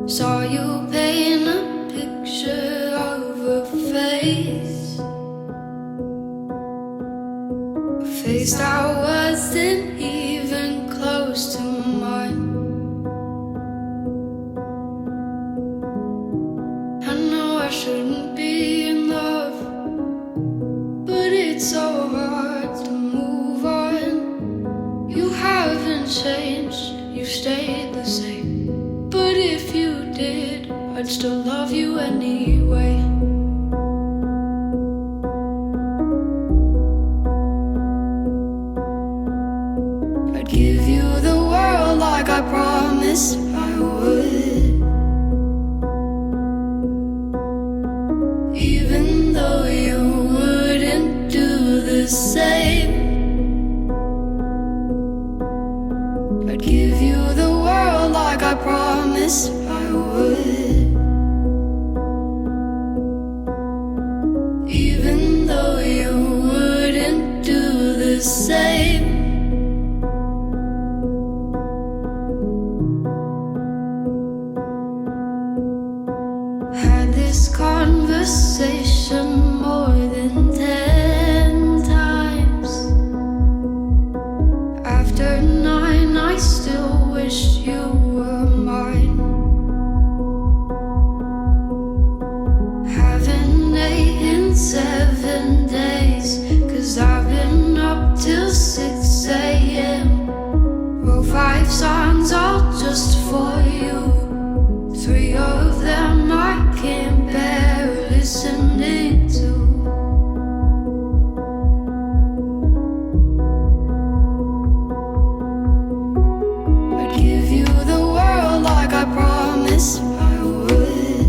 Saw you paint a picture of a face, a face that wasn't even close to mine. I know I shouldn't be in love, but it's so hard to move on. You haven't changed, you stayed the same. But if you did, I'd still love you anyway. I'd give you the world like I promised I would, even though you wouldn't do the same. I'd give you the world like I promised I would, even though you wouldn't do the same. Had this conversation more than 10 times. After 9, I still wish you were mine. Haven't ate in 7 days, 'cause I've been up till 6 a.m. Wrote 5 songs all just for you. 3 of them I can't bear listening to. I'd give you the world like I promised I would,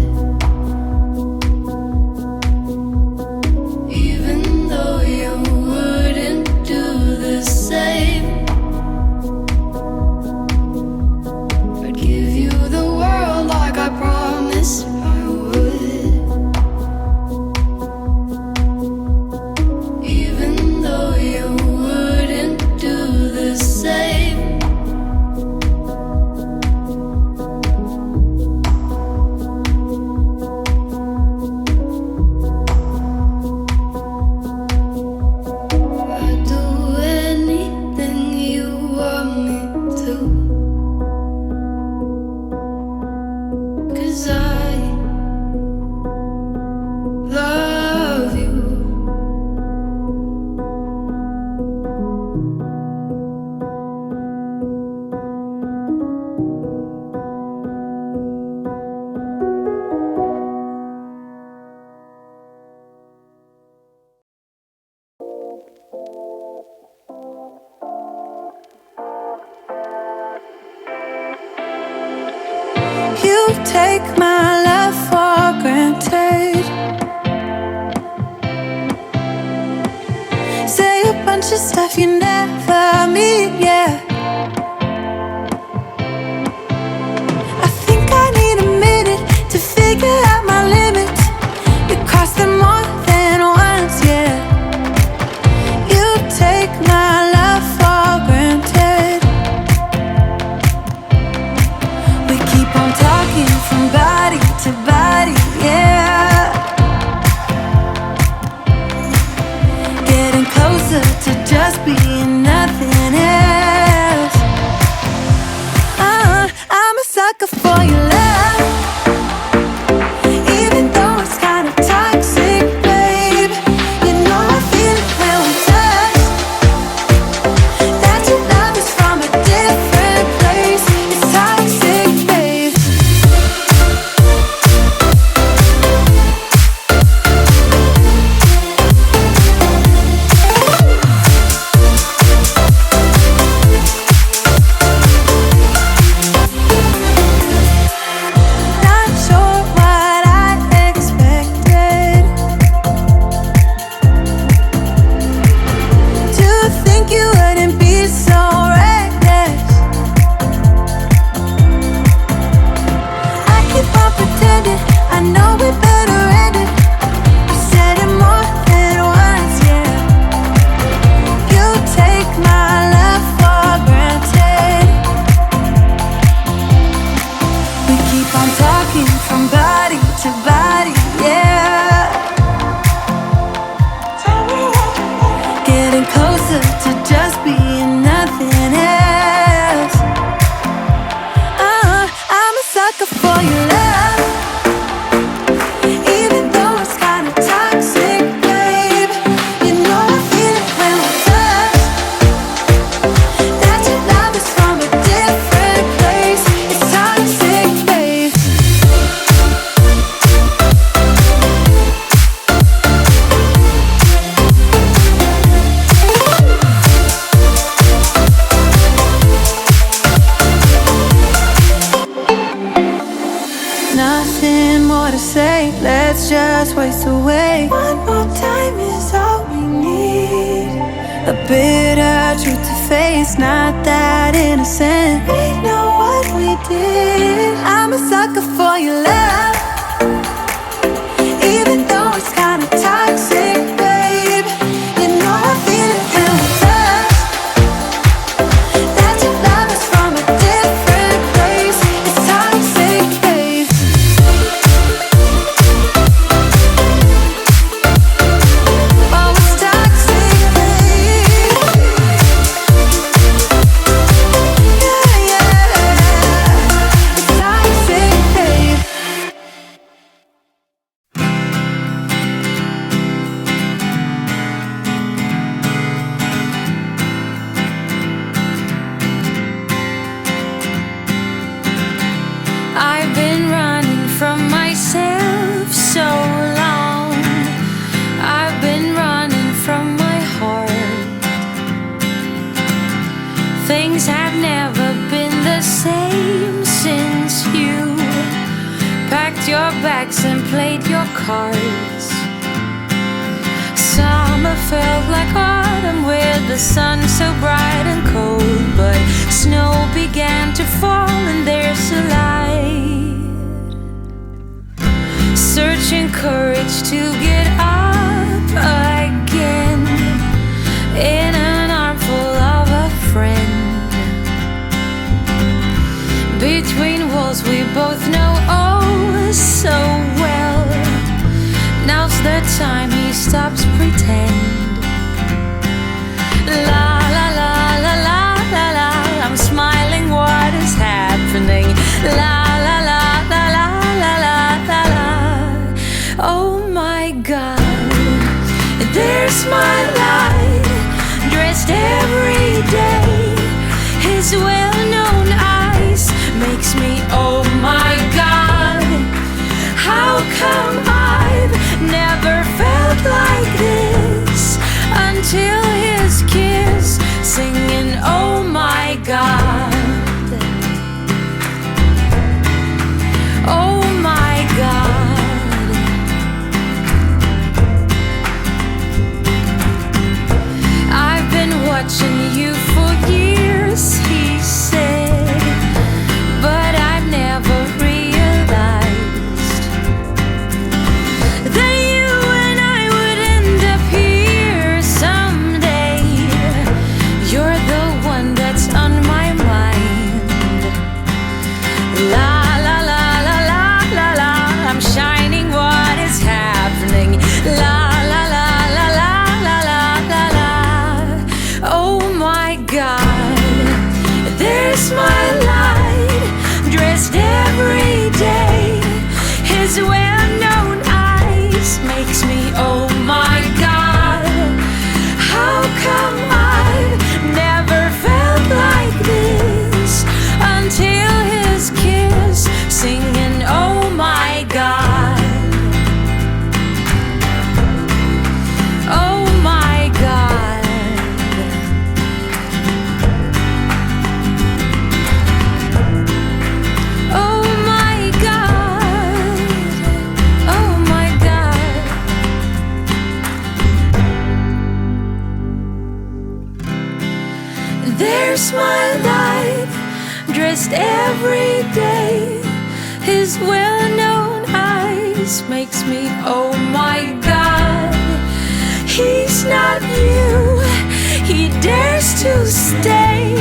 even though you wouldn't do the same. I'd give you the world like I promised I would, even though you wouldn't do the same. I'd do anything you want me to, 'cause I love you. You take my love for granted. Say a bunch of stuff you never mean, yeah. I think I need a minute to figure out my limits. You cross them more than once, yeah. You take my love for granted. We keep on talking from body to body, yeah. Getting closer to just being nothing else. nothing more to say, let's just waste away. One more time is all we need. A bitter truth to face, not that innocent. We know what we did. I'm a sucker for your love, even though it's kinda toxic, babe. You know I feel it when we touch, that your love is from a different place. It's toxic, babe. Oh, it's toxic, babe. Yeah, yeah. It's toxic, babe. I've been running from myself so long. I've been running from my heart. Things have never been the same since you packed your bags and played your cards. Summer felt like autumn with the sun so bright and cold, but snow began to fall and there's a light. Searching courage to get up again in an armful of a friend. Between walls we both know oh so well. Now's the time he stops pretend. La la la la la la la. I'm smiling, what is happening? La la la la la la la la la. Oh my God, there's my light, dressed every day. His well-known eyes makes me oh my God. How come I've never felt like this until his kiss, singing oh my God. Oh my God. I've been watching you for years, he said, but I've never realized that you and I would end up here someday. You're the one that's on my mind. La la la la la la la. I'm shining, what is happening? La la la la la la la la la. Oh my God, there's my light, dressed every day. His well-known eyes makes me oh my God. How come I've never felt like this until his kiss, singing oh my God. Oh my God. Oh my God. Oh my God. There's my light, dressed every day. His well-known eyes makes me oh my God. He's not you, he dares to stay.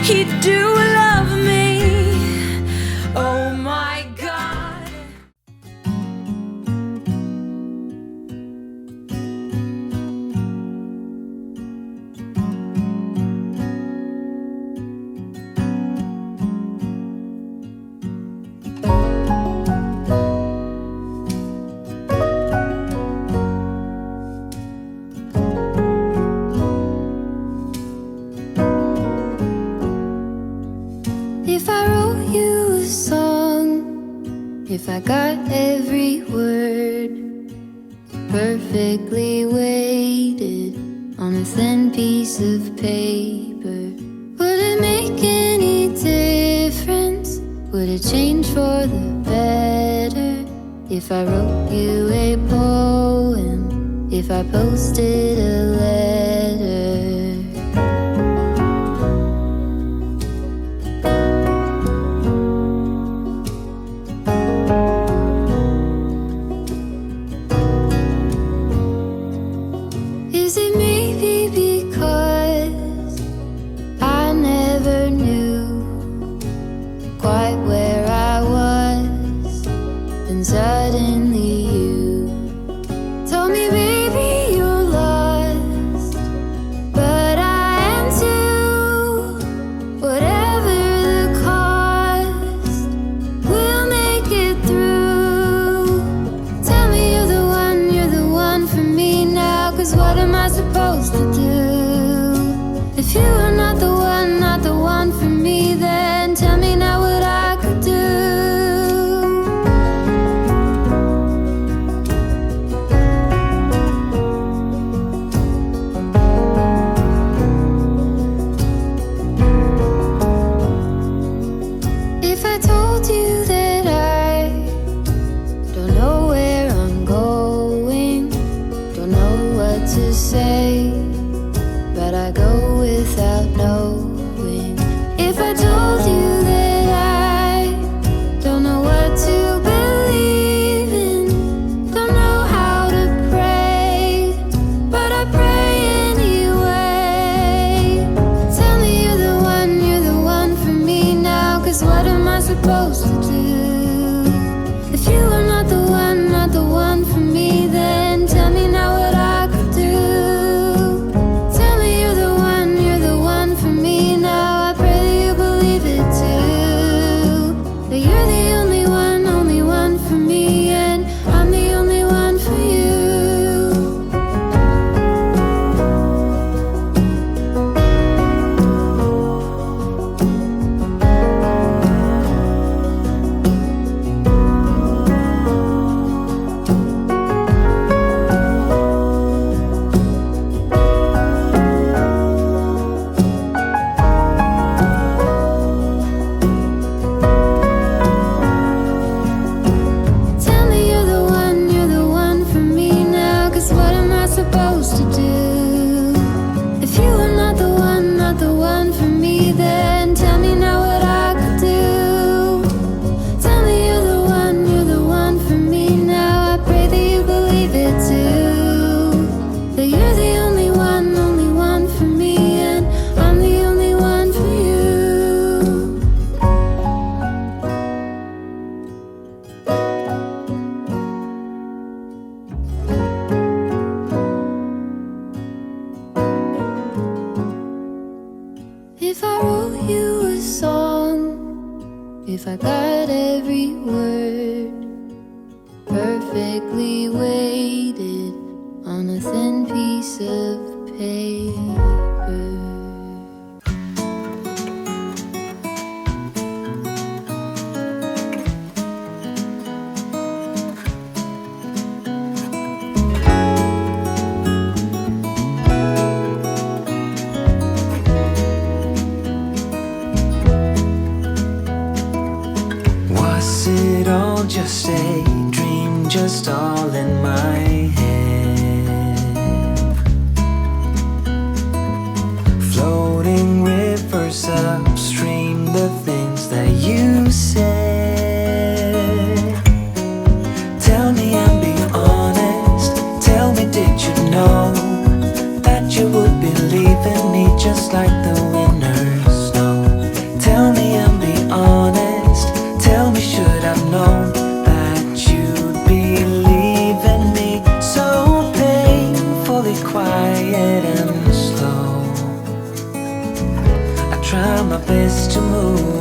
He do love me. Oh my God. If I wrote you a song, if I got every word perfectly weighted on a thin piece of paper, would it make any difference? Would it change for the better if I wrote you a poem, if I posted a letter? Is it maybe because I never knew quite where I was, and suddenly you told me, baby, you're lost, but I am too. Whatever the cost, we'll make it through. Tell me you're the one for me now, 'cause what am I supposed to do? If you are not the one for me, then tell me now what I could do. If I told you that I don't know where I'm going, don't know what to say, but I go without knowing. If I told you that I don't know what to believe in, don't know how to pray, but I pray anyway. Tell me you're the one for me now, 'cause what am I supposed to do? If you are not the one for me, then tell me now what I could do. Tell me you're the one for me now. I pray that you believe it too, that you're the only one for me, and I'm the only one for you. Tell me you're the one for me now, 'cause what am I supposed to do? If you are not the one for me, then tell me now what I could do. Tell me you're the one for me now. I pray that you believe it too, that you're the only one for me, and I'm the only one for you. If I wrote you a song, if I got every word perfectly weighted on a thin piece of paper. Was it all just a dream, just all in my head? Floating rivers upstream, the things that you said. Tell me and be honest, tell me, did you know that you would be leaving me just like the winners know? Tell me and be honest, tell me, should I've known that you'd be leaving me so painfully quiet and slow? I try my best to move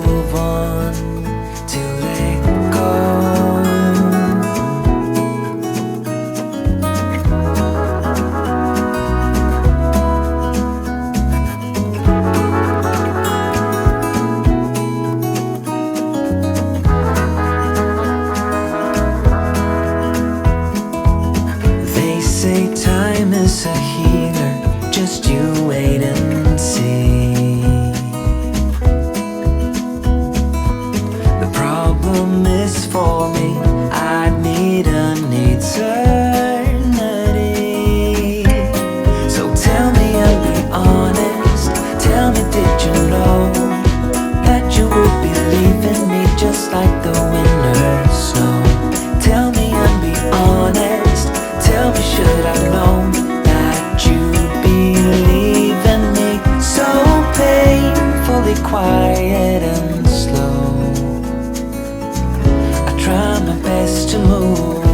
waits for me. I'd need an eternity. So tell me and be honest. Tell me, did you know that you would be leaving me just like the winter snow? Tell me and be honest. Tell me, should I know that you'd be leaving me so painfully quiet and slow? I try my best to move